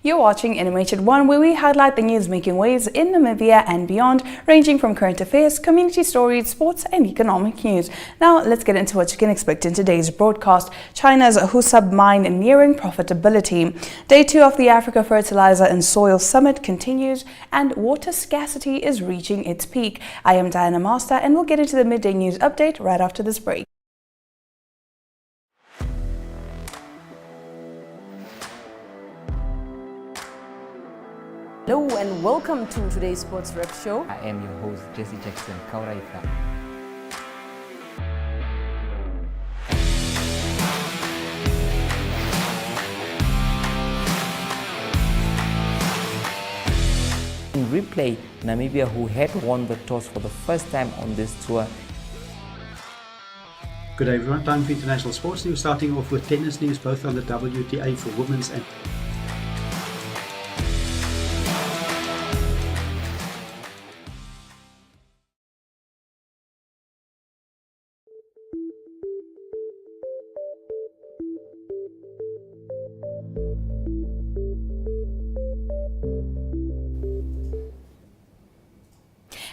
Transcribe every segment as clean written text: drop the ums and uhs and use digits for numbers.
You're watching NMH at 1, where we highlight the news making waves in Namibia and beyond, ranging from current affairs, community stories, sports and economic news. Now let's get into what you can expect in today's broadcast. China's Husab mine nearing profitability. Day 2 of the Africa Fertilizer and Soil Summit continues, and water scarcity is reaching its peak. I am Diana Master, and we'll get into the midday news update right after this break. Hello and welcome to today's Sports Rep Show. I am your host, Jesse Jackson Kauraita. In replay, Namibia, who had won the toss for the first time on this tour. Good day everyone, time for international sports news, starting off with tennis news, both on the WTA for women's and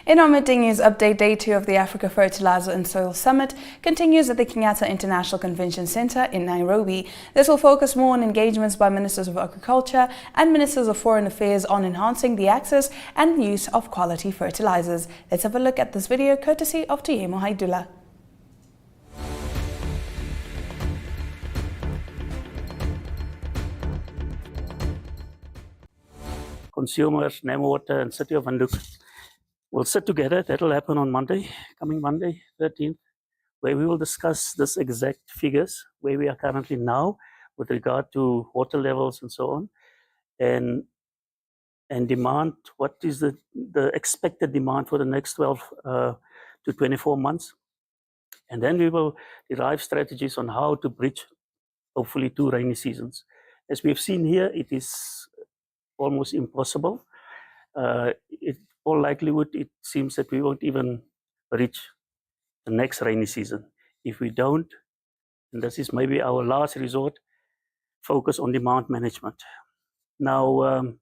In our midday news update, Day 2 of the Africa Fertilizer and Soil Summit continues at the Kenyatta International Convention Center in Nairobi. This will focus more on engagements by Ministers of Agriculture and Ministers of Foreign Affairs on enhancing the access and use of quality fertilizers. Let's have a look at this video courtesy of Tuyemo Haidula. Consumers, NemWater and City of Windhoek will sit together. That will happen on Monday, coming Monday, 13th, where we will discuss this exact figures, where we are currently now with regard to water levels and so on, and demand, what is the expected demand for the next 12 to 24 months. And then we will derive strategies on how to bridge, hopefully, 2 rainy seasons. As we've seen here, it is almost impossible. All likelihood, it seems that we won't even reach the next rainy season. If we don't, and this is maybe our last resort, focus on demand management. Now,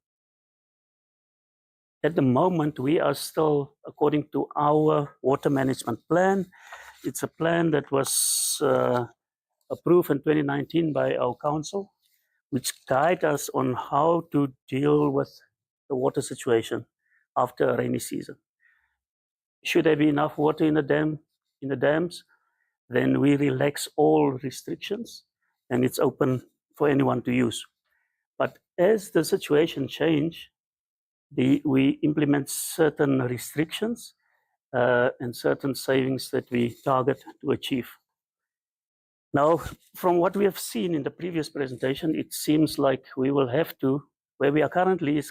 at the moment, we are still, according to our water management plan, it's a plan that was approved in 2019 by our council, which guide us on how to deal with the water situation after a rainy season. Should there be enough water in the dams, then we relax all restrictions and it's open for anyone to use. But as the situation change, we implement certain restrictions and certain savings that we target to achieve. Now, from what we have seen in the previous presentation, it seems like we will have to, where we are currently is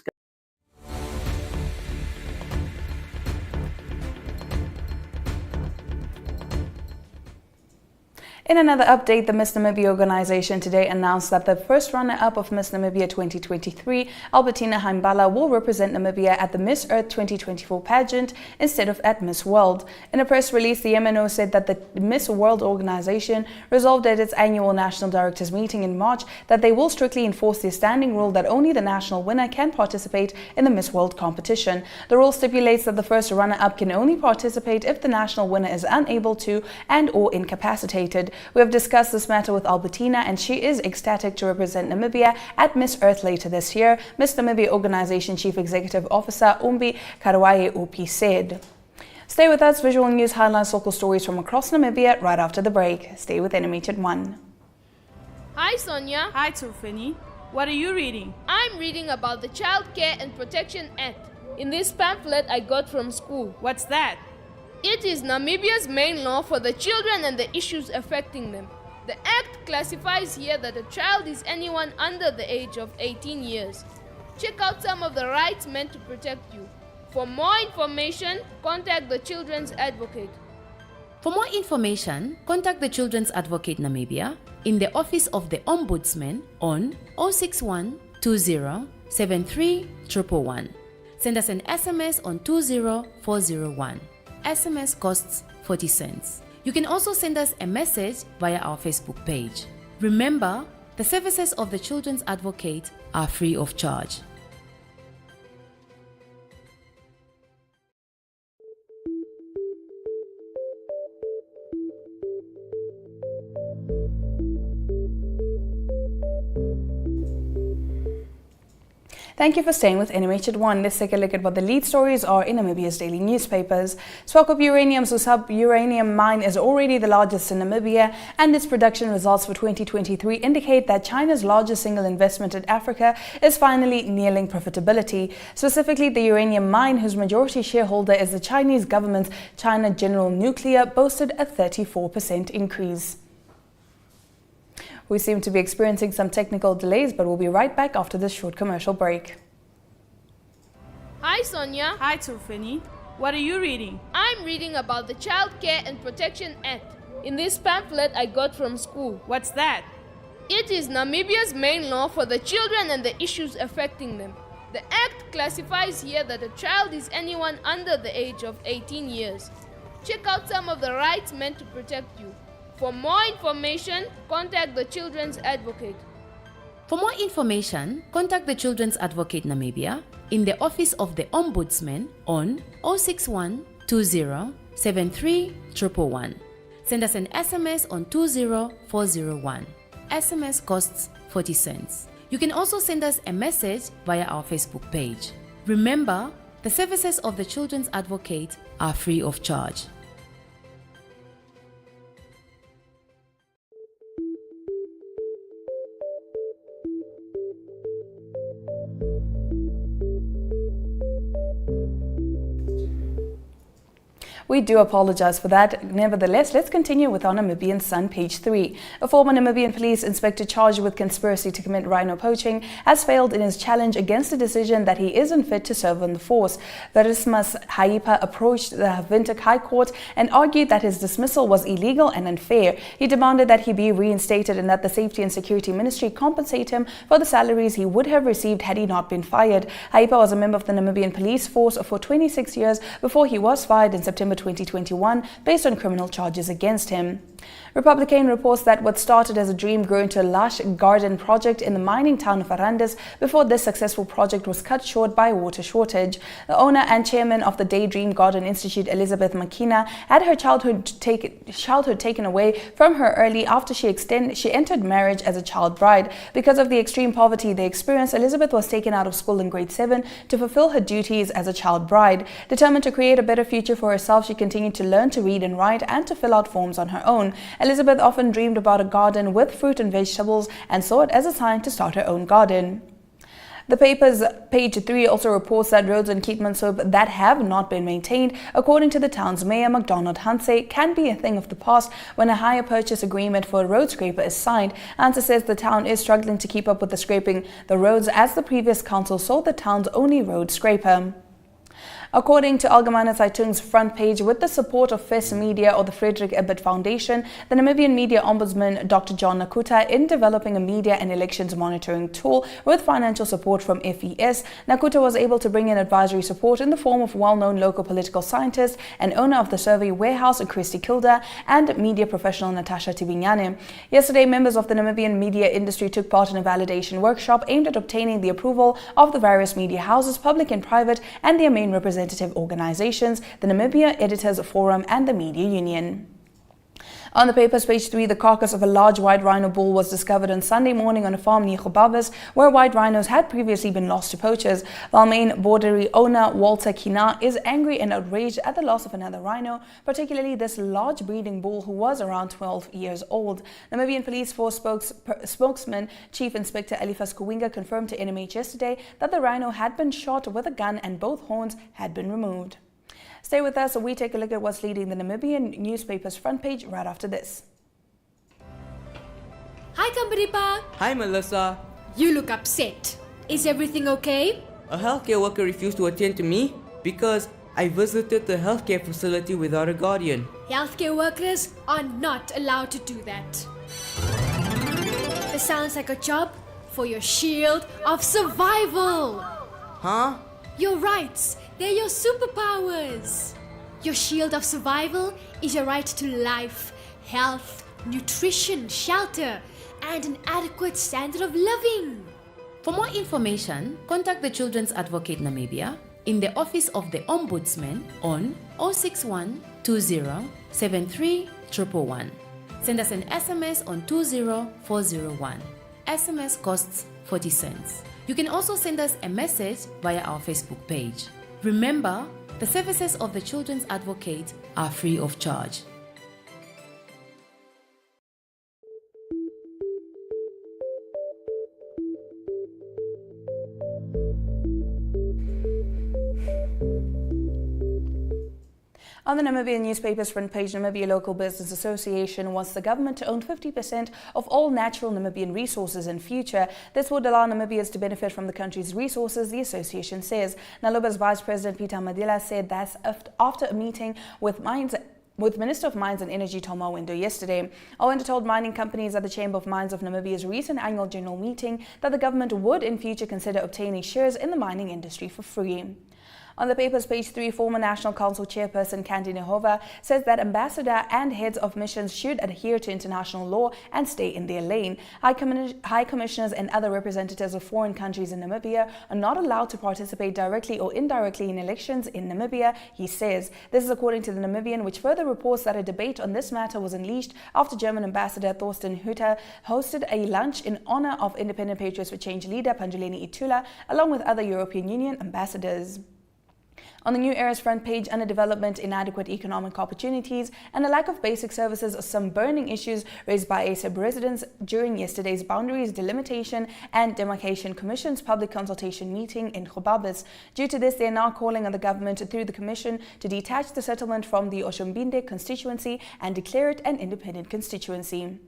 In another update, the Miss Namibia organization today announced that the first runner-up of Miss Namibia 2023, Albertina Heimbala, will represent Namibia at the Miss Earth 2024 pageant instead of at Miss World. In a press release, the MNO said that the Miss World organization resolved at its annual national directors meeting in March that they will strictly enforce their standing rule that only the national winner can participate in the Miss World competition. The rule stipulates that the first runner-up can only participate if the national winner is unable to and/or incapacitated. We have discussed this matter with Albertina, and she is ecstatic to represent Namibia at Miss Earth later this year, Miss Namibia Organization Chief Executive Officer Umbi Karwaye Upi said. Stay with us. Visual News highlights local stories from across Namibia right after the break. Stay with NMH at 1. Hi Sonia. Hi Tufini. What are you reading? I'm reading about the Child Care and Protection Act. In this pamphlet I got from school. What's that? It is Namibia's main law for the children and the issues affecting them. The Act classifies here that a child is anyone under the age of 18 years. Check out some of the rights meant to protect you. For more information, contact the Children's Advocate. For more information, contact the Children's Advocate Namibia in the Office of the Ombudsman on 061 20 73 111. Send us an SMS on 20401. SMS costs 40 cents. You can also send us a message via our Facebook page. Remember, The services of the Children's Advocate are free of charge. Thank you for staying with NMH at 1. Let's take a look at what the lead stories are in Namibia's daily newspapers. Swakop Uranium's Husab uranium mine is already the largest in Namibia, and its production results for 2023 indicate that China's largest single investment in Africa is finally nearing profitability. Specifically, the uranium mine, whose majority shareholder is the Chinese government's China General Nuclear, boasted a 34% increase. We seem to be experiencing some technical delays, but we'll be right back after this short commercial break. Hi Sonia. Hi Tufeni. What are you reading? I'm reading about the Child Care and Protection Act in this pamphlet I got from school. What's that? It is Namibia's main law for the children and the issues affecting them. The act classifies here that a child is anyone under the age of 18 years. Check out some of the rights meant to protect you. For more information, contact the Children's Advocate. For more information, contact the Children's Advocate Namibia in the Office of the Ombudsman on 061 20 73 111. Send us an SMS on 20401. SMS costs 40 cents. You can also send us a message via our Facebook page. Remember, the services of the Children's Advocate are free of charge. We do apologize for that. Nevertheless, let's continue with our Namibian Sun, page 3. A former Namibian police inspector charged with conspiracy to commit rhino poaching has failed in his challenge against the decision that he is unfit to serve on the force. Verismas Haipa approached the Windhoek High Court and argued that his dismissal was illegal and unfair. He demanded that he be reinstated and that the Safety and Security Ministry compensate him for the salaries he would have received had he not been fired. Haipa was a member of the Namibian police force for 26 years before he was fired in September 2021 based on criminal charges against him. Republican reports that what started as a dream grew into a lush garden project in the mining town of Arandas before this successful project was cut short by a water shortage. The owner and chairman of the Daydream Garden Institute, Elizabeth Makina, had her childhood taken away from her early after she entered marriage as a child bride. Because of the extreme poverty they experienced, Elizabeth was taken out of school in grade 7 to fulfill her duties as a child bride. Determined to create a better future for herself, she continued to learn to read and write and to fill out forms on her own. Elizabeth often dreamed about a garden with fruit and vegetables and saw it as a sign to start her own garden. The paper's page 3 also reports that roads in Keetmanshoop that have not been maintained, according to the town's mayor, MacDonald Hanse, can be a thing of the past when a hire purchase agreement for a road scraper is signed. Hanse says the town is struggling to keep up with the scraping the roads as the previous council sold the town's only road scraper. According to Algemeine Zeitung's front page, with the support of FES Media or the Frederick Ebert Foundation, the Namibian Media Ombudsman Dr. John Nakuta, in developing a media and elections monitoring tool with financial support from FES, Nakuta was able to bring in advisory support in the form of well-known local political scientist and owner of the survey warehouse, Christy Kilda, and media professional Natasha Tibinyane. Yesterday, members of the Namibian media industry took part in a validation workshop aimed at obtaining the approval of the various media houses, public and private, and their main representative organizations, the Namibia Editors Forum and the Media Union. On the paper's page 3, the carcass of a large white rhino bull was discovered on Sunday morning on a farm near Hubabas, where white rhinos had previously been lost to poachers. Valmain Borderie owner Walter Kina is angry and outraged at the loss of another rhino, particularly this large breeding bull who was around 12 years old. Namibian Police Force spokesman Chief Inspector Elifas Kuwinga confirmed to NMH yesterday that the rhino had been shot with a gun and both horns had been removed. Stay with us as we take a look at what's leading the Namibian newspaper's front page right after this. Hi, Kambaripa. Hi, Melissa. You look upset. Is everything okay? A healthcare worker refused to attend to me because I visited the healthcare facility without a guardian. Healthcare workers are not allowed to do that. This sounds like a job for your shield of survival. Huh? Your rights, they're your superpowers. Your shield of survival is your right to life, health, nutrition, shelter, and an adequate standard of living. For more information, contact the Children's Advocate Namibia in the Office of the Ombudsman on 061 20 73 111. Send us an SMS on 20401. SMS costs 40 cents. You can also send us a message via our Facebook page. Remember, the services of the Children's Advocate are free of charge. On the Namibian newspaper's front page, Namibia Local Business Association wants the government to own 50% of all natural Namibian resources in future. This would allow Namibians to benefit from the country's resources, the association says. Naluba's Vice President Peter Madila said that after a meeting with Minister of Mines and Energy Tom Owendo yesterday. Owendo told mining companies at the Chamber of Mines of Namibia's recent annual general meeting that the government would in future consider obtaining shares in the mining industry for free. On the paper's page 3, former National Council chairperson Candy Nehova says that ambassador and heads of missions should adhere to international law and stay in their lane. High commissioners and other representatives of foreign countries in Namibia are not allowed to participate directly or indirectly in elections in Namibia, he says. This is according to the Namibian, which further reports that a debate on this matter was unleashed after German Ambassador Thorsten Hutter hosted a lunch in honor of Independent Patriots for Change leader Panjuleni Itula, along with other European Union ambassadors. On the New Era's front page, underdevelopment, inadequate economic opportunities, and a lack of basic services are some burning issues raised by ASAB residents during yesterday's Boundaries, Delimitation and Demarcation Commission's public consultation meeting in Husab. Due to this, they are now calling on the government through the commission to detach the settlement from the Oshombinde constituency and declare it an independent constituency.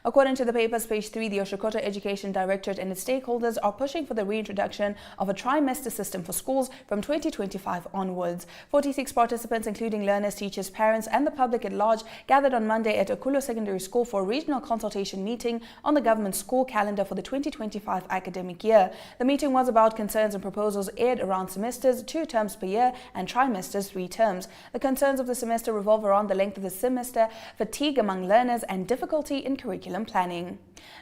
According to the paper's page 3, the Oshokoto Education Directorate and its stakeholders are pushing for the reintroduction of a trimester system for schools from 2025 onwards. 46 participants, including learners, teachers, parents, and the public at large, gathered on Monday at Okulo Secondary School for a regional consultation meeting on the government school calendar for the 2025 academic year. The meeting was about concerns and proposals aired around semesters, 2 terms per year, and trimesters, 3 terms. The concerns of the semester revolve around the length of the semester, fatigue among learners, and difficulty in curriculum planning.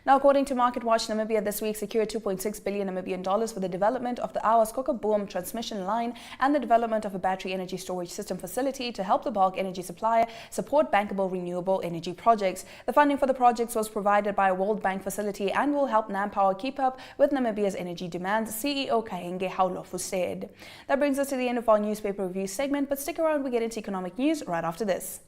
Now, according to Market Watch, Namibia this week secured $2.6 billion Namibian dollars for the development of the Awas Boom transmission line and the development of a battery energy storage system facility to help the bulk energy supplier support bankable renewable energy projects. The funding for the projects was provided by a World Bank facility and will help NamPower keep up with Namibia's energy demands, CEO Kahenge Haulofu said. That brings us to the end of our newspaper review segment, but stick around, we get into economic news right after this.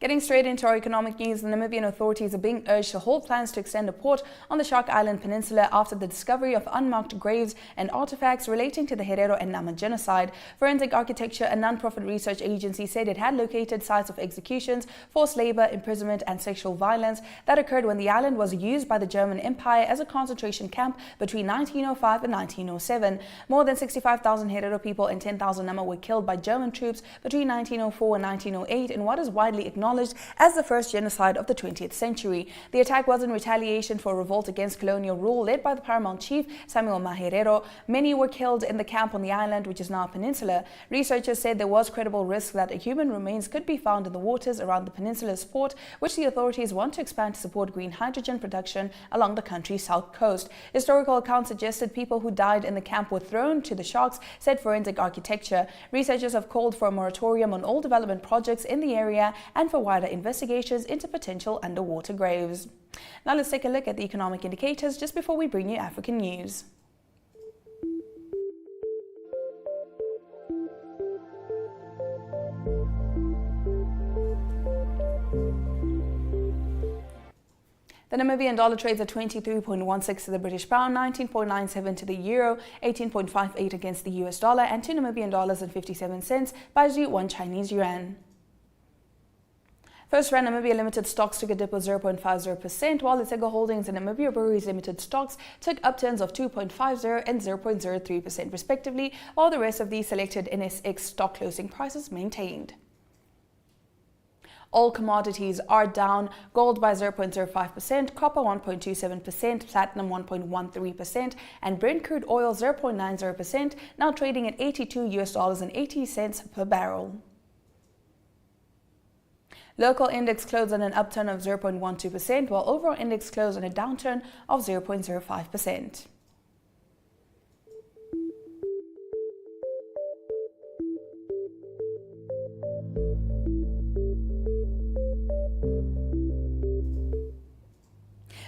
Getting straight into our economic news, the Namibian authorities are being urged to halt plans to extend a port on the Shark Island Peninsula after the discovery of unmarked graves and artifacts relating to the Herero and Nama genocide. Forensic Architecture, a non-profit research agency, said it had located sites of executions, forced labor, imprisonment, and sexual violence that occurred when the island was used by the German Empire as a concentration camp between 1905 and 1907. More than 65,000 Herero people and 10,000 Nama were killed by German troops between 1904 and 1908 in what is widely acknowledged as the first genocide of the 20th century. The attack was in retaliation for a revolt against colonial rule led by the paramount chief Samuel Maherero. Many were killed in the camp on the island, which is now a peninsula. Researchers said there was credible risk that human remains could be found in the waters around the peninsula's port, which the authorities want to expand to support green hydrogen production along the country's south coast. Historical accounts suggested people who died in the camp were thrown to the sharks, said Forensic Architecture. Researchers have called for a moratorium on all development projects in the area and for wider investigations into potential underwater graves. Now let's take a look at the economic indicators just before we bring you African news. The Namibian dollar trades at 23.16 to the British pound, 19.97 to the euro, 18.58 against the US dollar, and 2 Namibian dollars and 57 cents buys you 1 Chinese yuan. First Rand Namibia Limited stocks took a dip of 0.50%, while Letsego Holdings and Namibia Breweries Limited stocks took upturns of 2.50 and 0.03% respectively, while the rest of the selected NSX stock closing prices maintained. All commodities are down. Gold by 0.05%, copper 1.27%, platinum 1.13%, and Brent crude oil 0.90%, now trading at $82.80 per barrel. Local index closed on an upturn of 0.12%, while overall index closed on a downturn of 0.05%.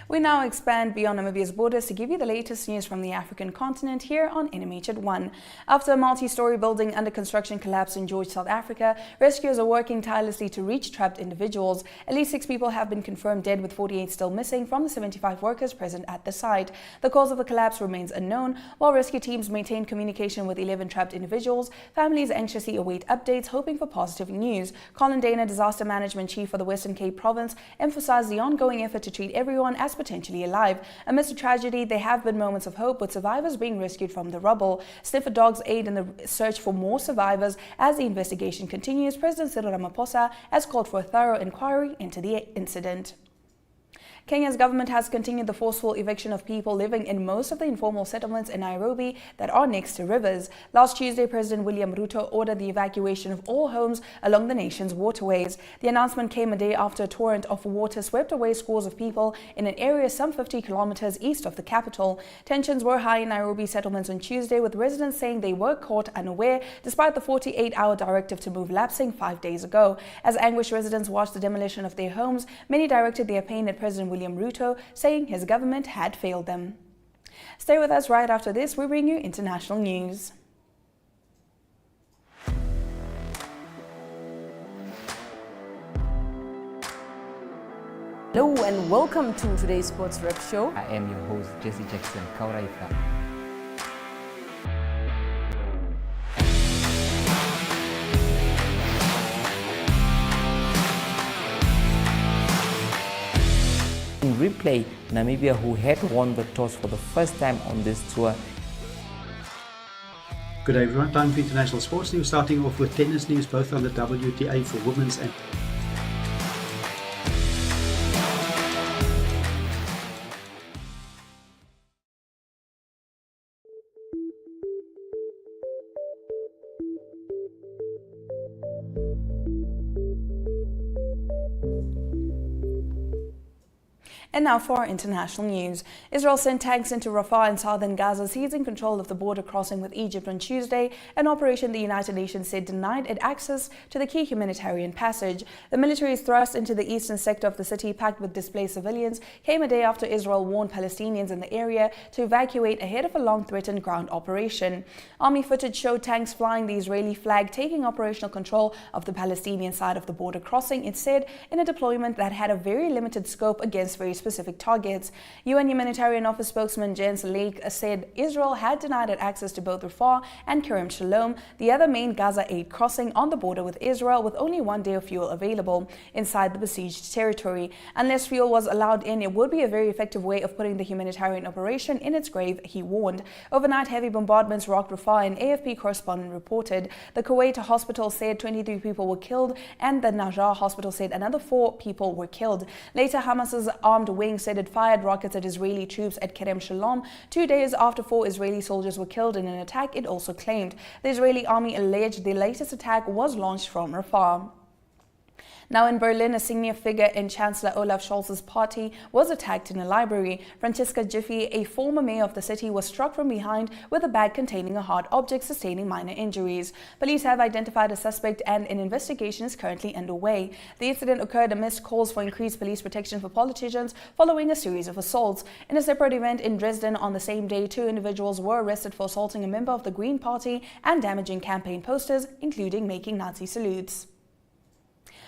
We now expand beyond Namibia's borders to give you the latest news from the African continent here on NMH at 1. After a multi-story building under construction collapsed in George, South Africa, rescuers are working tirelessly to reach trapped individuals. At least 6 people have been confirmed dead, with 48 still missing from the 75 workers present at the site. The cause of the collapse remains unknown. While rescue teams maintain communication with 11 trapped individuals, families anxiously await updates, hoping for positive news. Colin Dana, Disaster Management Chief for the Western Cape Province, emphasized the ongoing effort to treat everyone as potentially alive. Amidst the tragedy, there have been moments of hope, with survivors being rescued from the rubble. Sniffer dogs aid in the search for more survivors. As the investigation continues, President Cyril Ramaphosa has called for a thorough inquiry into the incident. Kenya's government has continued the forceful eviction of people living in most of the informal settlements in Nairobi that are next to rivers. Last Tuesday, President William Ruto ordered the evacuation of all homes along the nation's waterways. The announcement came a day after a torrent of water swept away scores of people in an area some 50 kilometers east of the capital. Tensions were high in Nairobi settlements on Tuesday, with residents saying they were caught unaware despite the 48-hour directive to move lapsing 5 days ago. As anguished residents watched the demolition of their homes, many directed their pain at President William Ruto, saying his government had failed them. Stay with us. Right after this, we bring you international news. Hello and welcome to today's Sports Rep Show. I am your host, Jesse Jackson Kauraifa. In replay, Namibia, who had won the toss for the first time on this tour. Good day everyone, time for international sports news, starting off with tennis news, both on the WTA for women's and And now for our international news. Israel sent tanks into Rafah in southern Gaza, seizing control of the border crossing with Egypt on Tuesday, an operation the United Nations said denied it access to the key humanitarian passage. The military's thrust into the eastern sector of the city, packed with displaced civilians, came a day after Israel warned Palestinians in the area to evacuate ahead of a long-threatened ground operation. Army footage showed tanks flying the Israeli flag, taking operational control of the Palestinian side of the border crossing, it said, in a deployment that had a very limited scope against very specific targets. UN Humanitarian Office spokesman Jens Lake said Israel had denied it access to both Rafah and Kerem Shalom, the other main Gaza aid crossing on the border with Israel, with only 1 day of fuel available inside the besieged territory. Unless fuel was allowed in, it would be a very effective way of putting the humanitarian operation in its grave, he warned. Overnight, heavy bombardments rocked Rafah, an AFP correspondent reported. The Kuwait hospital said 23 people were killed, and the Najjar hospital said another 4 people were killed. Later, Hamas's armed wing said it fired rockets at Israeli troops at Kerem Shalom 2 days after 4 Israeli soldiers were killed in an attack it also claimed. The Israeli army alleged the latest attack was launched from Rafah. Now in Berlin, a senior figure in Chancellor Olaf Scholz's party was attacked in a library. Franziska Giffey, a former mayor of the city, was struck from behind with a bag containing a hard object, sustaining minor injuries. Police have identified a suspect and an investigation is currently underway. The incident occurred amidst calls for increased police protection for politicians following a series of assaults. In a separate event in Dresden on the same day, 2 individuals were arrested for assaulting a member of the Green Party and damaging campaign posters, including making Nazi salutes.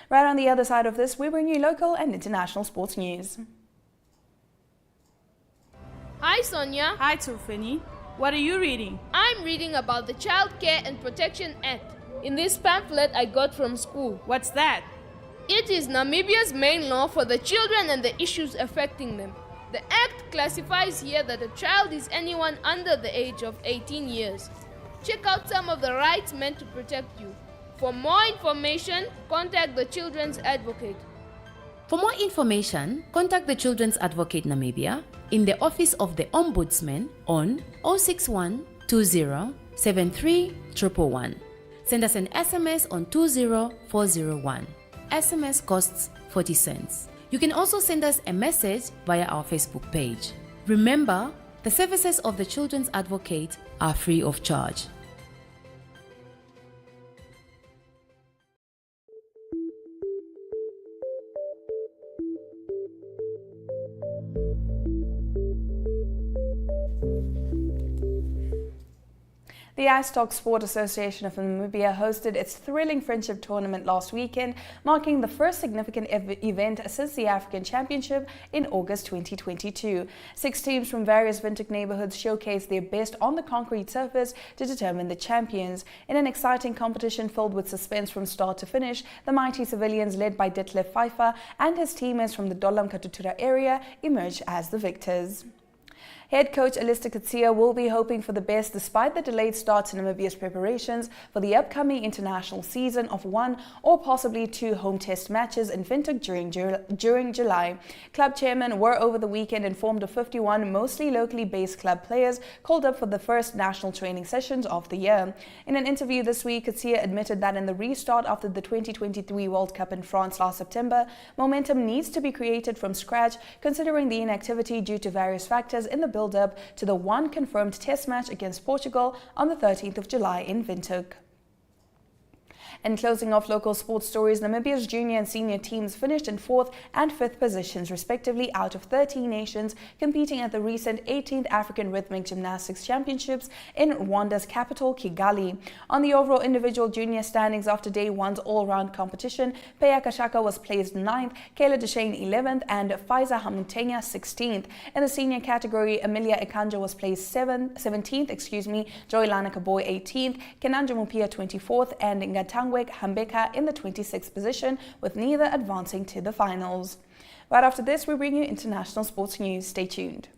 Right on the other side of this, we bring you local and international sports news. Hi Sonia. Hi Tufeni. What are you reading? I'm reading about the Child Care and Protection Act in this pamphlet I got from school. What's that? It is Namibia's main law for the children and the issues affecting them. The act classifies here that a child is anyone under the age of 18 years. Check out some of the rights meant to protect you. For more information, contact the Children's Advocate. For more information, contact the Children's Advocate Namibia in the Office of the Ombudsman on 061 20 73 111. Send us an SMS on 20401. SMS costs 40 cents. You can also send us a message via our Facebook page. Remember, the services of the Children's Advocate are free of charge. The Istock Sport Association of Namibia hosted its thrilling friendship tournament last weekend, marking the first significant event since the African Championship in August 2022. 6 teams from various Windhoek neighborhoods showcased their best on the concrete surface to determine the champions. In an exciting competition filled with suspense from start to finish, the mighty civilians led by Detlef Pfeiffer and his teammates from the Dolam Katutura area emerged as the victors. Head coach Alista Katsia will be hoping for the best despite the delayed start to Namibia's preparations for the upcoming international season of 1 or possibly 2 home test matches in Windhoek during July. Club chairmen were over the weekend informed of 51 mostly locally based club players called up for the first national training sessions of the year. In an interview this week, Katsia admitted that in the restart after the 2023 World Cup in France last September, momentum needs to be created from scratch considering the inactivity due to various factors in the build-up to the 1 confirmed test match against Portugal on the 13th of July in Windhoek. And closing off local sports stories, Namibia's junior and senior teams finished in 4th and 5th positions respectively out of 13 nations competing at the recent 18th African Rhythmic Gymnastics Championships in Rwanda's capital, Kigali. On the overall individual junior standings after day 1's all-round competition, Peya Kashaka was placed 9th, Kayla Deshane 11th and Faiza Hamutenya 16th. In the senior category, Amelia Ekanja was placed 17th, Joy Lana Kaboy 18th, Kenanja Mupia 24th and Ngatangwe Hambeka in the 26th position, with neither advancing to the finals. Right after this, we bring you international sports news. Stay tuned.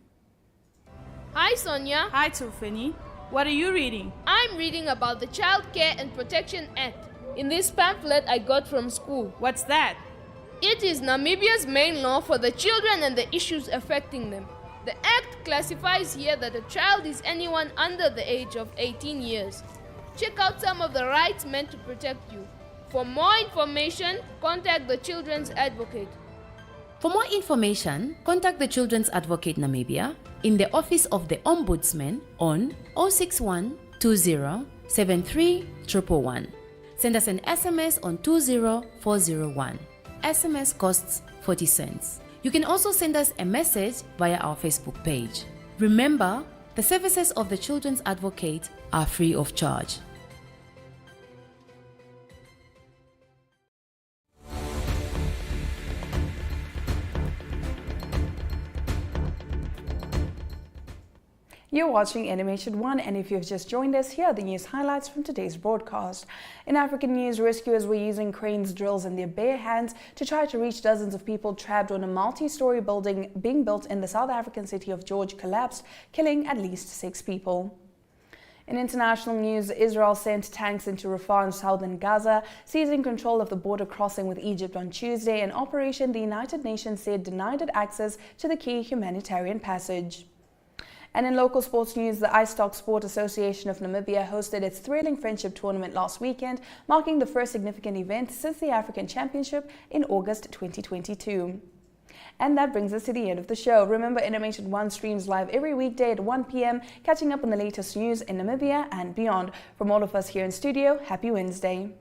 Hi Sonia. Hi Tufani. What are you reading? I'm reading about the Child Care and Protection Act. In this pamphlet I got from school. What's that? It is Namibia's main law for the children and the issues affecting them. The act classifies here that a child is anyone under the age of 18 years. Check out some of the rights meant to protect you. For more information, contact the Children's Advocate. For more information, contact the Children's Advocate Namibia in the Office of the Ombudsman on 061 20 73 111. Send us an SMS on 20401. SMS costs 40 cents. You can also send us a message via our Facebook page. Remember, the services of the Children's Advocate are free of charge. You're watching NMH at 1, and if you've just joined us, here are the news highlights from today's broadcast. In African news, rescuers were using cranes, drills and their bare hands to try to reach dozens of people trapped when a multi-story building being built in the South African city of George collapsed, killing at least 6 people. In international news, Israel sent tanks into Rafah in southern Gaza, seizing control of the border crossing with Egypt on Tuesday, an operation the United Nations said denied it access to the key humanitarian passage. And in local sports news, the Istock Sport Association of Namibia hosted its thrilling friendship tournament last weekend, marking the first significant event since the African Championship in August 2022. And that brings us to the end of the show. Remember, NMH at 1 streams live every weekday at 1 p.m, catching up on the latest news in Namibia and beyond. From all of us here in studio, happy Wednesday.